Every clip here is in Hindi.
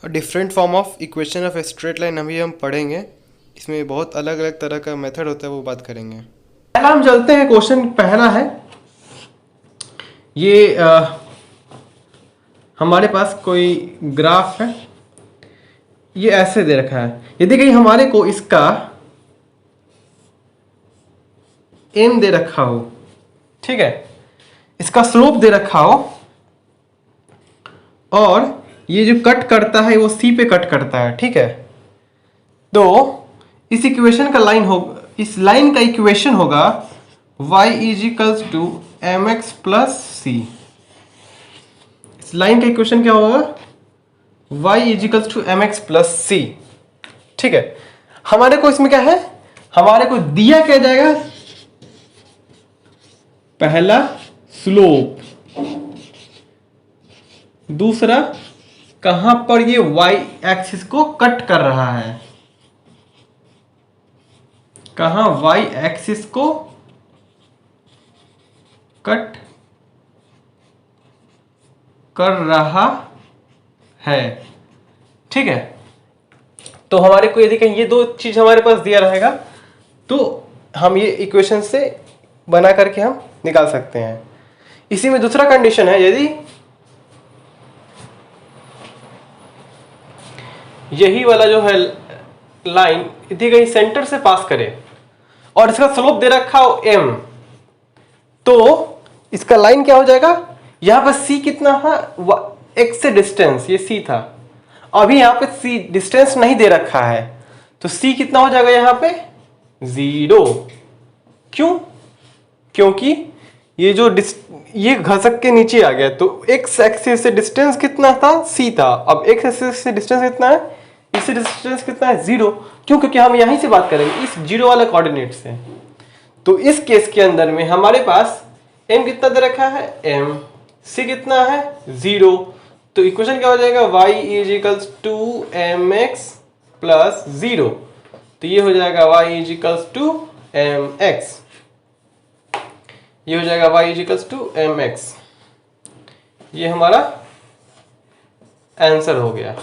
Different form of equation of straight line अभी हम पढ़ेंगे। इसमें बहुत अलग अलग तरह का मेथड होता है, वो बात करेंगे। पहला हम चलते हैं, क्वेश्चन पहला है ये हमारे पास कोई ग्राफ है, ये ऐसे दे रखा है। यदि कहीं हमारे को इसका एम दे रखा हो, ठीक है, इसका स्लोप दे रखा हो, और ये जो कट करता है वो सी पे कट करता है, ठीक है, तो इस इक्वेशन का इस लाइन का इक्वेशन होगा y is equals to M x plus C. इस लाइन का इक्वेशन क्या होगा? y is equals to M x plus C, ठीक है। हमारे को इसमें क्या है, हमारे को दिया क्या जाएगा? पहला स्लोप, दूसरा कहां पर ये y एक्सिस को कट कर रहा है, कहां y एक्सिस को कट कर रहा है, ठीक है। तो हमारे को यदि कहीं ये दो चीज हमारे पास दिया रहेगा तो हम ये इक्वेशन से बना करके हम निकाल सकते हैं। इसी में दूसरा कंडीशन है, यदि यही वाला जो है लाइन यदि कहीं सेंटर से पास करे और इसका स्लोप दे रखा हो m, तो इसका लाइन क्या हो जाएगा? यहां पर c कितना है? x से डिस्टेंस, ये c था, अभी यहां पे c डिस्टेंस नहीं दे रखा है, तो c कितना हो जाएगा यहां पे? 0। क्यों? क्योंकि ये जो ये घसक के नीचे आ गया, तो x एक्सिस से डिस्टेंस कितना था? c था। अब x एक्सिस से डिस्टेंस कितना है? इससे डिस्टेंस कितना है? 0। क्यों? क्योंकि हम यहीं से बात करेंगे, इस 0 वाला कोऑर्डिनेट से। तो इस केस के अंदर में हमारे पास m कितना दे रखा है? m, c कितना है? 0। तो इक्वेशन क्या हो जाएगा? y is equals to M x plus 0। तो ये हो जाएगा y is equals to M x, ये हो जाएगा y is equals to M x. ये हमारा आंसर हो गया।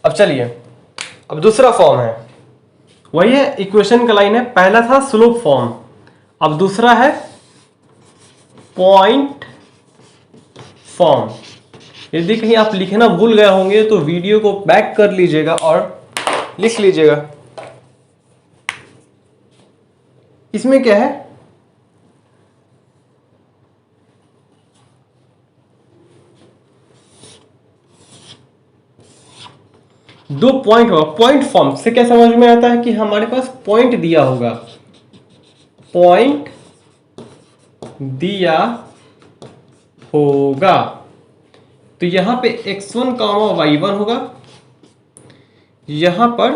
अब चलिए, अब दूसरा फॉर्म है, वही है इक्वेशन का लाइन है। पहला था स्लोप फॉर्म, अब दूसरा है पॉइंट फॉर्म। यदि कहीं आप लिखना भूल गए होंगे तो वीडियो को बैक कर लीजिएगा और लिख लीजिएगा। इसमें क्या है? दो पॉइंट होगा। पॉइंट फॉर्म से क्या समझ में आता है कि हमारे पास पॉइंट दिया होगा, पॉइंट दिया होगा, तो यहां पे x1, y1 होगा, यहां पर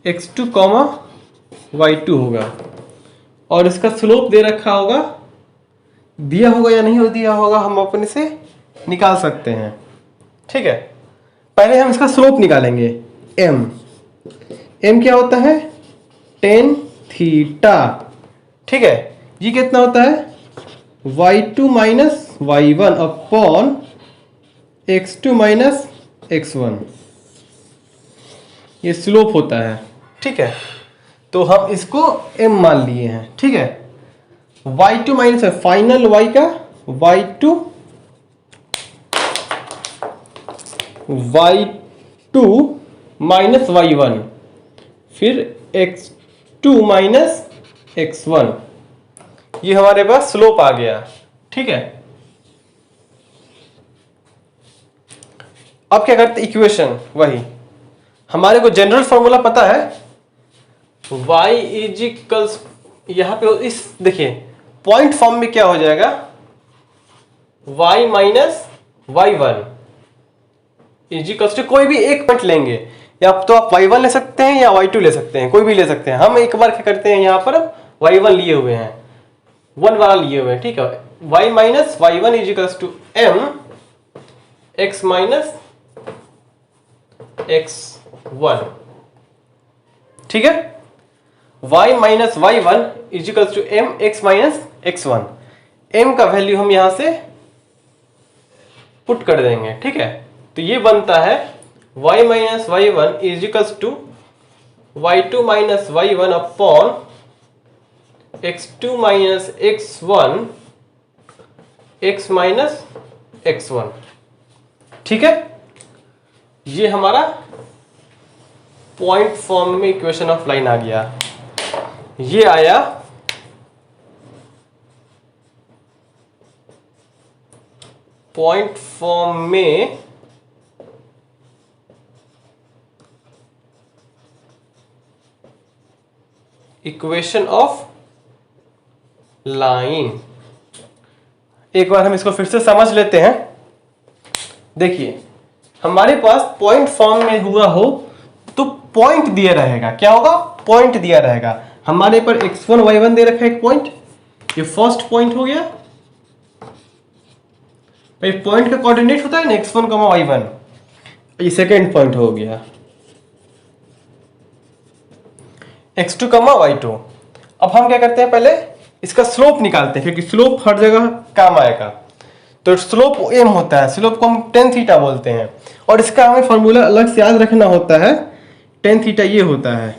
x2, y2 होगा, और इसका स्लोप दे रखा होगा, दिया होगा या नहीं दिया होगा हम अपने से निकाल सकते हैं, ठीक है। पहले हम इसका स्लोप निकालेंगे। m क्या होता है? tan थीटा, ठीक है। ये कितना होता है? y2 minus y1 upon x2 minus x1, ये स्लोप होता है, ठीक है। तो हम इसको m मान लिए हैं, ठीक है। y2 माइनस है फाइनल y का, y2 माइनस y1, फिर x2 माइनस x1, ये हमारे पास स्लोप आ गया, ठीक है। अब क्या करते? इक्वेशन वही हमारे को जनरल फॉर्मूला पता है, y इज इक्वल्स, यहां पे इस देखिए पॉइंट फॉर्म में क्या हो जाएगा, y minus y1 is equals to, कोई भी एक पॉइंट लेंगे, या तो आप y1 ले सकते हैं या y2 ले सकते हैं, कोई भी ले सकते हैं। हम एक बार क्या करते हैं, यहां पर y1 लिए हुए हैं, 1 वाला लिए हुए हैं, ठीक है। y minus y1 is equals to m x minus x1, ठीक है। y minus y1 is equals to m x minus x1, m का वैल्यू हम यहां से पुट कर देंगे, ठीक है। तो ये बनता है y minus y1 is equals to y2 minus y1 upon x2 minus x1 x minus x1, ठीक है। ये हमारा पॉइंट फॉर्म में इक्वेशन ऑफ लाइन आ गया। ये आया पॉइंट फॉर्म में इक्वेशन ऑफ लाइन। एक बार हम इसको फिर से समझ लेते हैं। देखिए हमारे पास पॉइंट फॉर्म में हुआ हो तो पॉइंट दिया रहेगा, क्या होगा, पॉइंट दिया रहेगा। हमारे पर x1 y1 दे रखा है एक पॉइंट, ये फर्स्ट पॉइंट हो गया। भाई पॉइंट का कोऑर्डिनेट होता है ना x1 y1, ये सेकेंड पॉइंट हो गया x2 y2। अब हम क्या करते हैं, पहले इसका स्लोप निकालते हैं, क्योंकि स्लोप हर जगह काम आएगा। तो स्लोप m होता है, स्लोप को हम tan थीटा बोलते हैं, और इसका हमें फॉर्मूला अलग से याद रखना होता है। tan थीटा ये होता है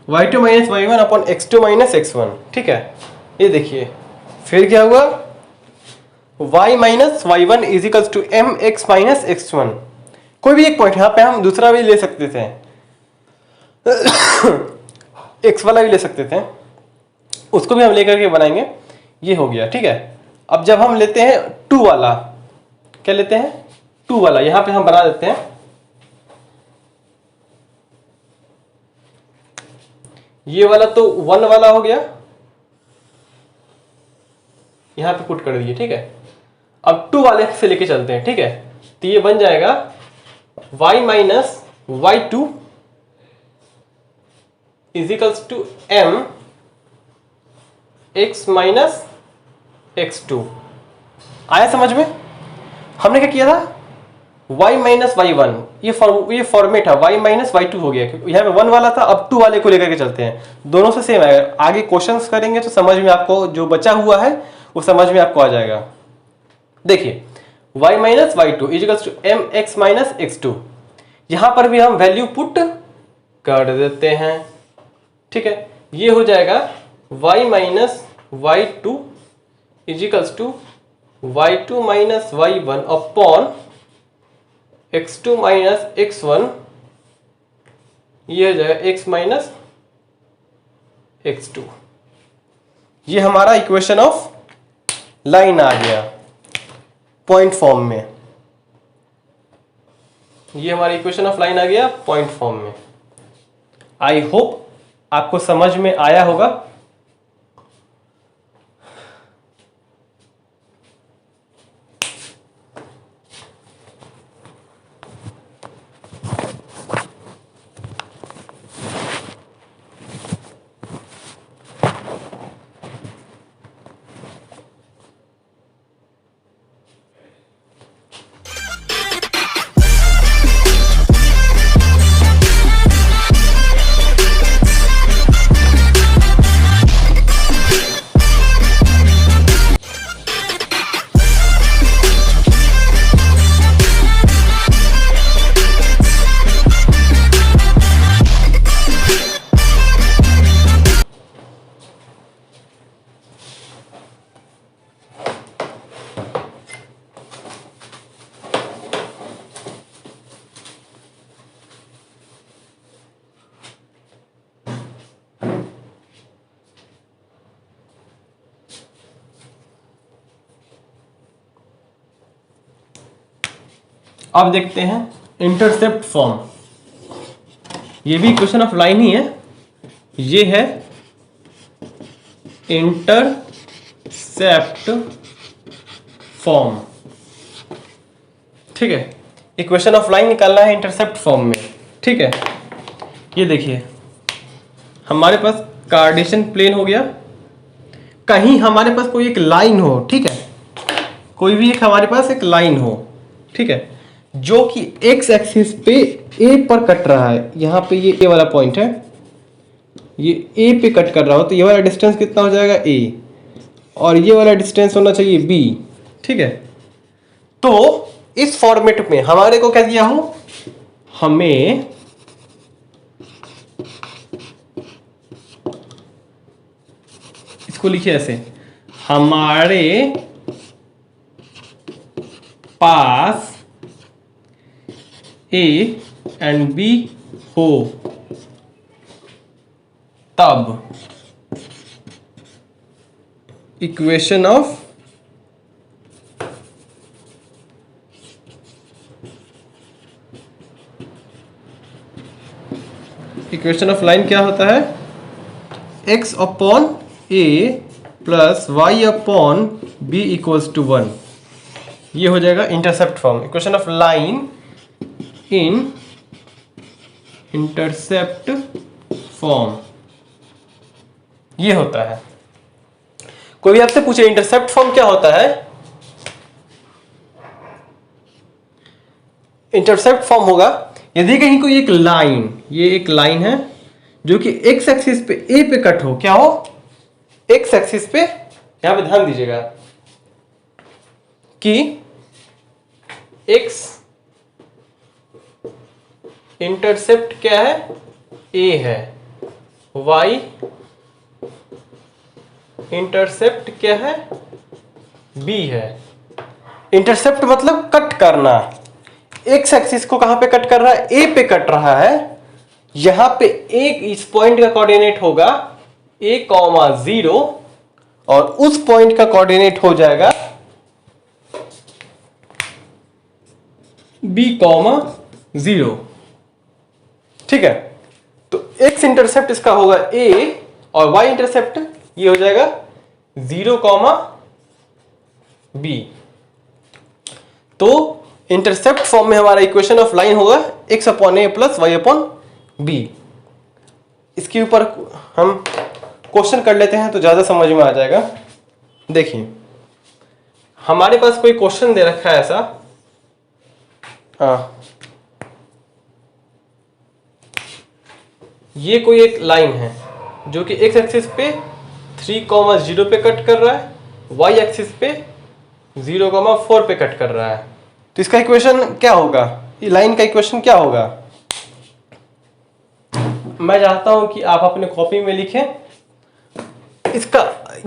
y2 minus y1 upon x2 minus x1, ठीक है। ये देखिए फिर क्या हुआ, y minus y1 is equals to m x minus x1। कोई भी एक पॉइंट, यहाँ पे हम दूसरा भी ले सकते थे x वाला भी ले सकते थे, उसको भी हम लेकर के बनाएंगे। ये हो गया, ठीक है। अब जब हम लेते हैं 2 वाला, क्या लेते हैं, 2 वाला, यहां पे हम बना देते हैं। ये वाला तो 1 वाला हो गया, यहां पे पुट कर दिए, ठीक है। अब 2 वाले से लेके चलते हैं, ठीक है। तो ये बन जाएगा y minus y2 is equals to m x minus x2। आया समझ में? हमने क्या किया था, y माइनस y1, ये फॉर्मेट है, y माइनस y2 हो गया, क्योंकि यहाँ पे 1 वाला था। अब 2 वाले को लेकर के चलते हैं, दोनों से सेम है। आगे क्वेश्चंस करेंगे तो समझ में आपको, जो बचा हुआ है वो समझ में आपको आ जाएगा। देखिए y minus y2 is equals to m x minus x2, यहां पर भी हम वैल्यू पुट कर देते हैं, ठीक है। ये हो जाएगा y minus y2 is equals to y2 minus y1 upon x2 minus x1, ये हो जाएगा x माइनस x2। ये हमारा इक्वेशन ऑफ लाइन आ गया पॉइंट फॉर्म में। ये हमारी इक्वेशन ऑफ लाइन आ गया पॉइंट फॉर्म में। आई होप आपको समझ में आया होगा। अब देखते हैं इंटरसेप्ट फॉर्म, ये भी इक्वेशन ऑफ लाइन ही है, ये है इंटरसेप्ट फॉर्म। ठीक है, इक्वेशन ऑफ लाइन निकालना है इंटरसेप्ट फॉर्म में। ठीक है, ये देखिए हमारे पास कार्टेशियन प्लेन हो गया, कहीं हमारे पास कोई एक लाइन हो, ठीक है, कोई भी एक हमारे पास एक लाइन हो, ठीक है, जो कि एक्स एक्सिस पे ए पर कट रहा है, यहां पे ये ए वाला पॉइंट है, ये ए पे कट कर रहा हो, तो ये वाला डिस्टेंस कितना हो जाएगा ए, और ये वाला डिस्टेंस होना चाहिए बी। ठीक है, तो इस फॉर्मेट में हमारे को क्या दिया हो, हमें इसको लिखिए ऐसे, हमारे पास ए एंड बी हो तब इक्वेशन ऑफ लाइन क्या होता है, x upon a plus y upon b equals to 1। ये हो जाएगा intercept form, equation of line in intercept form, ये होता है। कोई भी आपसे पूछे इंटरसेप्ट फॉर्म क्या होता है, इंटरसेप्ट फॉर्म होगा यदि कहीं कोई एक लाइन, ये एक लाइन है जो कि एक्स एक्सिस पे ए पे कट हो, क्या हो, एक्स एक्सिस पे, यहां पे ध्यान दीजिएगा कि एक्स इंटरसेप्ट क्या है, ए है, वाई इंटरसेप्ट क्या है, बी है। इंटरसेप्ट मतलब कट करना, एक्स एक्सिस को कहां पे कट कर रहा है, ए पे कट रहा है, यहां पे एक इस पॉइंट का कोऑर्डिनेट होगा a, 0 और उस पॉइंट का कोऑर्डिनेट हो जाएगा b, 0। ठीक है, तो x इंटरसेप्ट इसका होगा a और y इंटरसेप्ट ये हो जाएगा 0, b। तो इंटरसेप्ट फॉर्म में हमारा इक्वेशन ऑफ लाइन होगा x अपॉन ए प्लस वाई अपॉन बी। इसके ऊपर हम क्वेश्चन कर लेते हैं तो ज्यादा समझ में आ जाएगा। देखिए हमारे पास कोई क्वेश्चन दे रखा है ऐसा, हाँ, ये कोई एक लाइन है जो कि x एक्सिस पे 3, 0 पे कट कर रहा है, y एक्सिस पे 0, 4 पे कट कर रहा है। तो इसका इक्वेशन क्या होगा, ये लाइन का इक्वेशन क्या होगा, मैं चाहता हूं कि आप अपने कॉपी में लिखें, इसका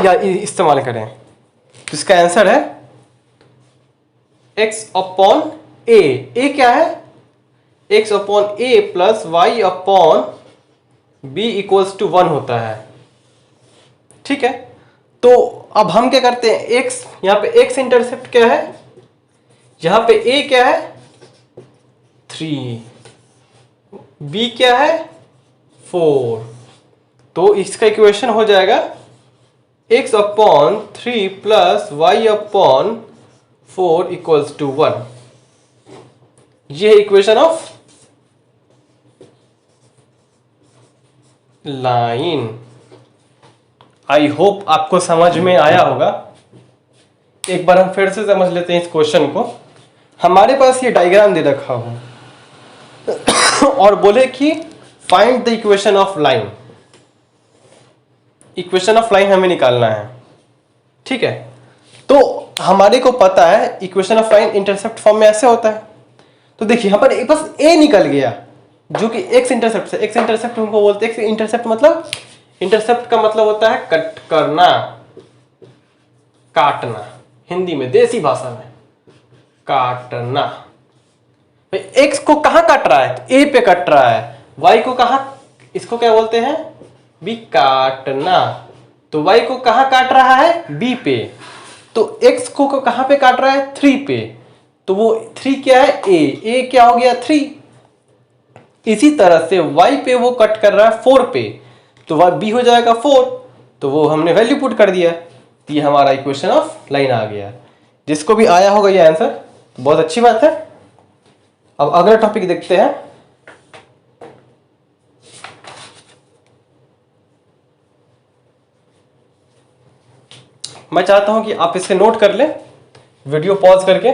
या इस्तेमाल करें। तो इसका आंसर है x अपॉन a, a क्या है, x upon a plus y upon b equals to 1 होता है। ठीक है, तो अब हम क्या करते हैं, x यहां पे x इंटरसेप्ट क्या है, यहां पे a क्या है 3, b क्या है 4, तो इसका इक्वेशन हो जाएगा x upon 3 plus y upon 4 equals to 1। ये है equation of line. I hope आपको समझ में आया होगा। एक बार हम फिर से समझ लेते हैं इस क्वेश्चन को। हमारे पास ये डायग्राम दे रखा हो और बोले कि find the equation of line. Equation of line हमें निकालना है। ठीक है, तो हमारे को पता है equation of line intercept form में ऐसे होता है। तो देखिए यहां पर बस ए निकल गया जो कि एक्स इंटरसेप्ट से, एक्स इंटरसेप्ट हमको बोलते हैं, इंटरसेप्ट मतलब, इंटरसेप्ट का मतलब होता है कट करना, काटना, हिंदी में देसी भाषा में काटना। एक्स को कहां काट रहा है, ए पे कट रहा है, वाई को कहां, इसको क्या बोलते हैं बी, काटना। तो वाई को कहां काट रहा है, बी पे, तो एक्स को कहां पे काट रहा है 3 पे, तो वो 3 क्या है, ए क्या हो गया 3। इसी तरह से y पे वो कट कर रहा है 4 पे, तो y b हो जाएगा 4, तो वो हमने वैल्यू पुट कर दिया, तो ये हमारा इक्वेशन ऑफ लाइन आ गया। जिसको भी आया होगा ये आंसर तो बहुत अच्छी बात है। अब अगला टॉपिक देखते हैं। मैं चाहता हूं कि आप इसे नोट कर लें वीडियो पॉज करके।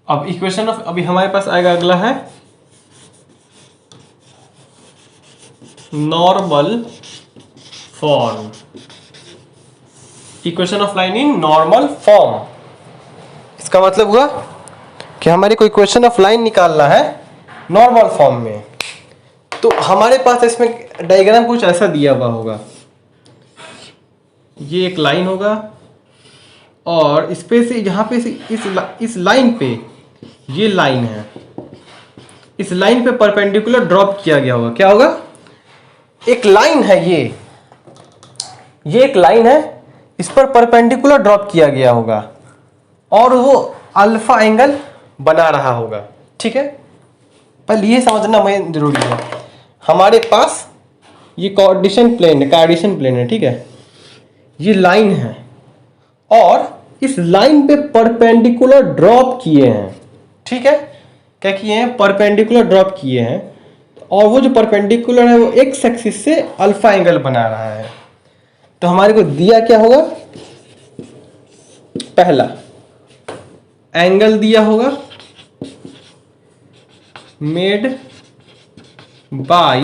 अब इक्वेशन ऑफ, अभी हमारे पास आएगा अगला है normal form. Equation of line in normal form, इसका मतलब हुआ कि हमारे को इक्वेशन ऑफ लाइन निकालना है नॉर्मल फॉर्म में। तो हमारे पास इसमें डायग्राम कुछ ऐसा दिया हुआ होगा, ये एक लाइन होगा और इस पे से यहाँ पे से इस लाइन पे, ये लाइन है, इस लाइन पे परपेंडिकुलर ड्रॉप किया गया होगा। क्या होगा, एक लाइन है ये एक लाइन है, इस पर परपेंडिकुलर ड्रॉप किया गया होगा और वो अल्फा एंगल बना रहा होगा। ठीक है, पहले ये समझना मैं जरूरी है। हमारे पास ये कार्टेशियन प्लेन है, ठीक है, ये लाइन है और इस लाइन पे परपेंडिकुलर ड्रॉप किए हैं। ठीक है, क्या किए हैं, परपेंडिकुलर ड्रॉप किए हैं और वो जो परपेंडिकुलर है वो एक्स एक्सिस से अल्फा एंगल बना रहा है। तो हमारे को दिया क्या होगा, पहला एंगल दिया होगा made by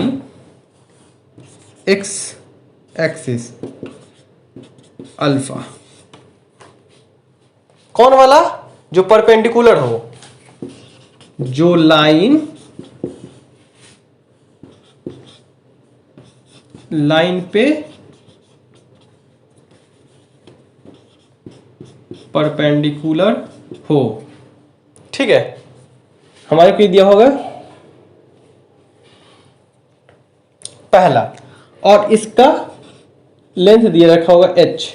x axis alpha, कौन वाला, जो परपेंडिकुलर हो, जो लाइन पे परपेंडिकुलर हो। ठीक है, हमारे को दिया होगा पहला और इसका लेंथ दिया रखा होगा h।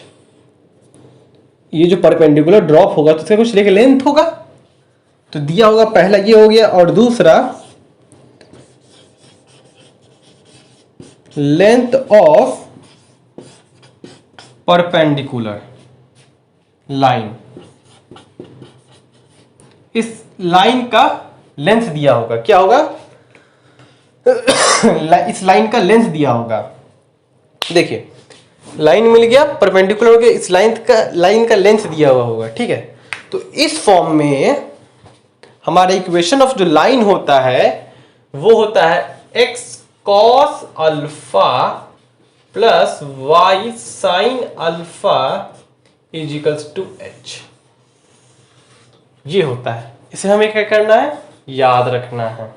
ये जो परपेंडिकुलर ड्रॉप होगा तो इसका कुछ लेके लेंथ होगा, तो दिया होगा पहला ये हो गया और दूसरा लेंथ ऑफ परपेंडिकुलर लाइन, इस लाइन का लेंथ दिया होगा। क्या होगा, इस लाइन का लेंथ दिया होगा। देखिए लाइन मिल गया परपेंडिकुलर के, इस लाइन का लेंथ दिया हुआ होगा। ठीक है, तो इस फॉर्म में हमारा इक्वेशन ऑफ जो लाइन होता है वो होता है x cos alpha plus y sin alpha is equals to h। ये होता है, इसे हमें क्या करना है, याद रखना है।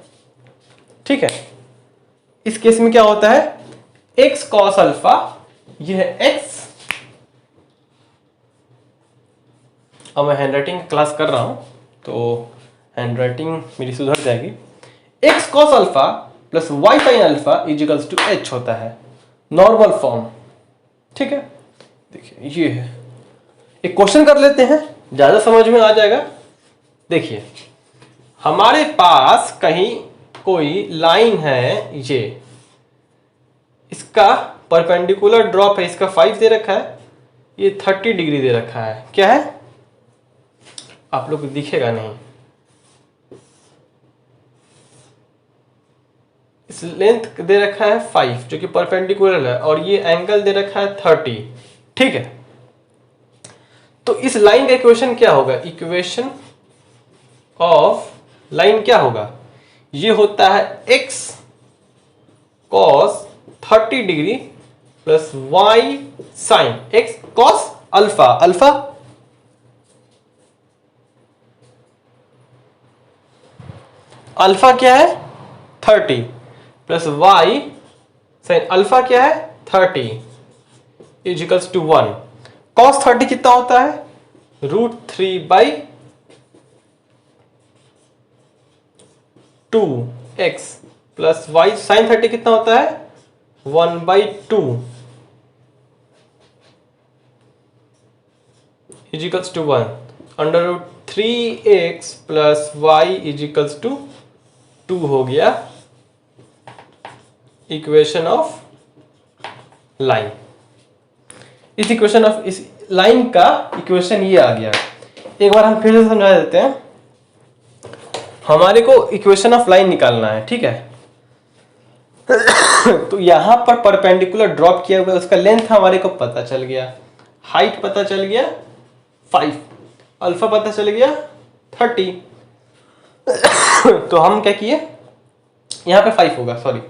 ठीक है, इस केस में क्या होता है, x cos अल्फा, ये है x। अब मैं हैंडराइटिंग क्लास कर रहा हूं तो हैंडराइटिंग मेरी सुधर जाएगी। x cos alpha plus y sin alpha is equals to h होता है नॉर्मल फॉर्म। ठीक है, देखिए ये है, एक क्वेश्चन कर लेते हैं, ज्यादा समझ में आ जाएगा। देखिए हमारे पास कहीं कोई लाइन है, ये इसका परपेंडिकुलर ड्रॉप है, इसका 5 दे रखा है, ये 30 डिग्री दे रखा है। क्या है, आप लोग को दिखेगा नहीं, इस लेंथ दे रखा है 5 जो कि परपेंडिकुलर है और ये एंगल दे रखा है 30। ठीक है, तो इस लाइन का इक्वेशन क्या होगा, इक्वेशन ऑफ लाइन क्या होगा, ये होता है x cos 30 degree plus y sine x cos alpha, alpha alpha क्या है 30 प्लस वाई साइन अल्फा क्या है 30 इजिकल्स टू 1। कॉस 30 कितना होता है √3/2x प्लस वाई साइन 30 कितना होता है 1/2 equals to 1। √3x plus y equals to 2 हो गया इक्वेशन ऑफ लाइन। इस इक्वेशन ऑफ इस लाइन का इक्वेशन ये आ गया। एक बार हम फिर से समझा देते हैं। हमारे को इक्वेशन ऑफ लाइन निकालना है, ठीक है। तो यहां पर परपेंडिकुलर ड्रॉप किया हुआ है, उसका लेंथ हमारे को पता चल गया, हाइट पता चल गया 5, अल्फा पता चल गया 30। तो हम क्या किए, यहां पे 5 होगा, सॉरी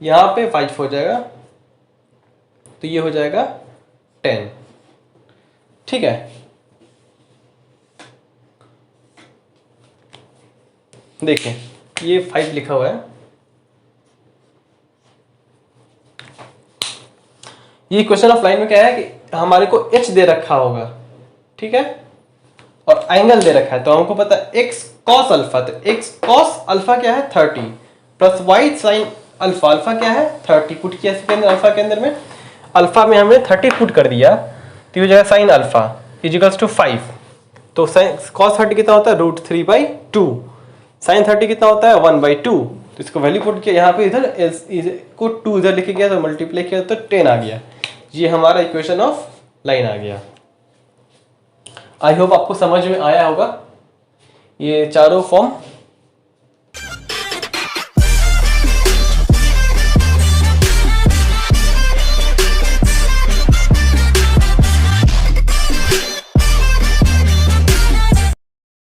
यहां पे 5 हो जाएगा, तो ये हो जाएगा 10, ठीक है। देखिए ये 5 लिखा हुआ है, ये इक्वेशन ऑफ लाइन में क्या है कि हमारे को h दे रखा होगा, ठीक है, और एंगल दे रखा है। तो हमको पता है x cos अल्फा, तो x cos अल्फा क्या है 30 plus y sin alpha, alpha क्या है 30 पुट किया इसके अंदर, अल्फा के अंदर में अल्फा में हमने 30 पुट कर दिया, तो ये हो जाएगा साइन अल्फा इजिकल्स टू 5। तो cos 30 कितना होता है √3/2, साइन 30 कितना होता है 1/2। तो इसको वैल्यू पुट किया यहाँ पे, इधर को 2 इधर लिखे गया, तो मल्टीप्लाई किया तो 10 आ गया। ये हमारा इक्वेशन ऑफ लाइन आ गया। आई होप आपको समझ में आया होगा। ये चारों फॉर्म